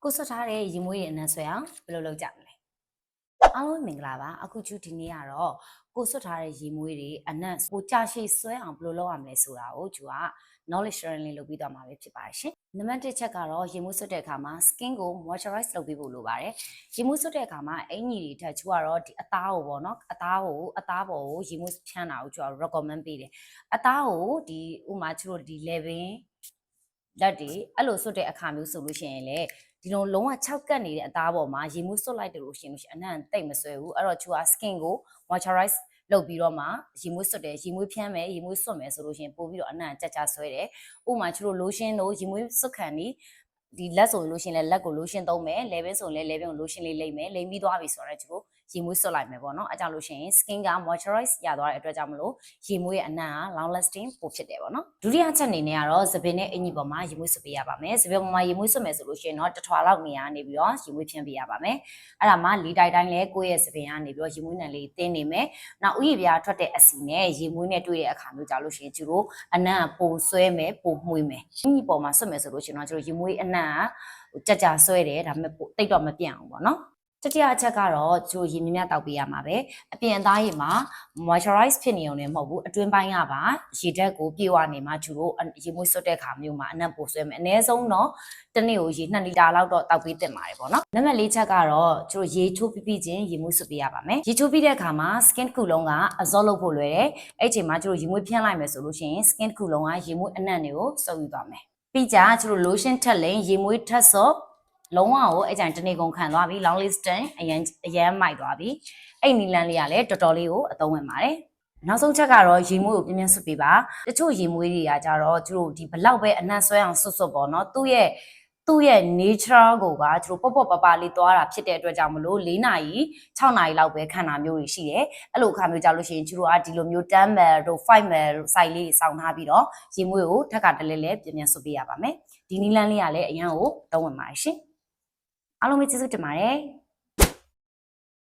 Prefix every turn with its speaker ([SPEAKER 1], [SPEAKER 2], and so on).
[SPEAKER 1] ကိုဆွတ်ထားတဲ့ရေမွေးရဲ့အနံဆွဲအောင်ဘယ်လိုလုပ်ကြမလဲအားလုံးမင်္ဂလာပါအခုကျူဒီနေ့ကတော့ကိုဆွတ်ထားတဲ့ရေမွေးတွေအနံကိုကြာရှည်ဆွဲအောင်ဘယ်လိုလုပ်ရမလဲဆိုတာကိုကျူက knowledge sharing လေးလုပ်ပြီးတော့မှာပဲဖြစ်ပါတယ်ရှင်နံပါတ်1ချက်ကတော့ရေမွေးဆွတ်တဲ့အခါမှာ skin ကို moisturize လုပ်ပေးဖို့လိုပါတယ်ရေမွေးဆွတ်တဲ့အခါမှာအင်ကြီးတွေထက်ကျူကတော့ဒီအသားကိုပေါ့နော်အသားပေါ်ကိုရေမွေးဖြန်းတာကိုကျူက recommend ပေးတယ်အသားကိုဒီဥမာကျူတို့ဒီ level လက်တွေအဲ့လိုဆွတ်တဲ့အခါမျိုးဆိုလို့ရှိရင်လေဒီလိုလုံးဝ6ကတ်နေတဲ့အသားပေါ်မှာရေမွေးဆွတ်လိုက်တယ်လို့ရှိရင်အနံ့တိတ်မဆွဲဘူးအဲ့တော့ကျူက skin ကို moisturize လုပ်ပြီးတော့မှရေမွေးဆွတ်တယ်ရေမွေးဖြန်းမယ်ရေမွေးဆွတ်မယ်ဆိုလို့ရှိရင်ပို့ပြီးတော့အနံ့ကြကြဆွဲတယ်ဥမာကျူတို့ lotion တို့ရေမွေးဆွတ်ခံဒီလက်ဆိုလို့ရှိရင်လည်းလက်ကို lotion သုံးမယ် level ဆိုရင်လည်း level ကို lotion လေးလိမ့်မယ်လိမ့်ပြီးသွားပြီဆိုတော့ကျူတို့ရေမွေးဆွတ်လိုက်မယ်ပေါ့နော်အဲကြောင့်လို့ရှိရင် skin က moisturize ရသွားတဲ့အတွက်ကြောင့်မလို့ရေမွေးရဲ့အနံ့က long lasting ပိုဖြစ်တယ်ပေါ့နော်ဒုတိယချက်အနေနဲ့ကတော့သပင်နဲ့အင်ကြီးပေါ်မှာရေမွေးဆွတ်ပေးရပါမယ်သပင်ပေါ်မှာရေမွေးဆွတ်မယ်ဆိုလို့ရှိရင်တော့တစ်ထွာလောက်နေရနေပြီးတော့ရေမွေးဖြန်းပေးရပါမယ်အဲ့ဒါမှလေတိုက်တိုင်းလဲကိုယ့်ရဲ့သပင်ကနေပြီးတော့ရေမွေးနံလေးတင်းနေမယ်နောက်ဥယျာဉ်ပြားထွက်တဲ့အစီနဲ့ရေမွေးနဲ့တွေ့တဲ့အခါမျိုးကြလို့ရှိရင်ကျူတို့အနံ့ပိုဆွဲမယ်ပိုမှုေးမယ်အင်ကြီးပေါ်မှာဆွတ်မယ်ဆိုလို့ရှိရင်တော့ကျူတို့ရေမွေးအနံ့ကြကြဆွဲတယ်ဒါပေမဲ့တိတ်တော့မပြန့်အောင်ပေါ့နော်တတိယအချက်ကတော့ကျိုးရေမြမြတောက်ပေးရမှာပဲအပြင်အသားရေမှာ moisturize ဖြစ်နေုံနဲ့မဟုတ်ဘူးအတွင်းပိုင်းကပါရေဓာတ်ကိုပြေဝနေမှကျူတို့ရေမွေးဆွတ်တဲ့ခါမျိုးမှာအနံ့ပိုဆွဲမယ်အနည်းဆုံးတော့တစ်နေ့ကိုရေ2လီတာလောက်တော့တောက်ပေးတင်ပါတယ်ပေါ့နော်နံပါတ်4ချက်ကတော့ကျိုးရေချိုးပြီးချင်းရေမွေးဆွတ်ပေးရပါမယ်ရေချိုးပြီးတဲ့အခါမှာ skin တစ်ခုလုံးက absorb လုပ်ဖို့လွယ်တယ်အဲ့ချိန်မှာကျိုးရေမွေးဖြန်းလိုက်မယ်ဆိုလို့ရှိရင် skin တစ်ခုလုံးကရေမွေးအနံ့တွေကိုစုပ်ယူသွားမယ်ပြီးကြကျတို့ lotion ထက်လိန်ရေမွေးထက်စော့လုံးဝကိုအဲ့ကြိုင်တနေကုန်ခံသွားပြီ long lasting အရန်မိုက်သွားပြီအဲ့နီလန်းလေးကလည်းတော်တော်လေးကိုအသုံးဝင်ပါတယ်နောက်ဆုံးချက်ကတော့ရေမွေးကိုပြင်းပြင်းဆွတ်ပေးပါတချို့ရေမွေးတွေကကြတော့ကျတို့ဒီဘလောက်ပဲအနံ့ဆွဲအောင်ဆွတ်ပေါ့နော်သူ့ရဲ့ nature ကိုကကျတို့ပေါ့ပပလေးသွားတာဖြစ်တဲ့အတွက်ကြောင့်မလို့4နာရီ6နာရီလောက်ပဲခံတာမျိုးတွေရှိတယ်အဲ့လိုအခါမျိုးကြလို့ရှိရင်ကျတို့ကဒီလိုမျိုး10 ml တို့5 ml စိုက်လေးစောင်းထားပြီးတော့ရေမွေးကိုထက်ကတလဲလဲပြင်းပြင်းဆွတ်ပေးရပါမယ်ဒီနီလန်းလေးကလည်းအရန်ကိုသုံးဝင်ပါတယ်ရှင်အားလုံးပဲကျေးဇူးတင်ပါတယ်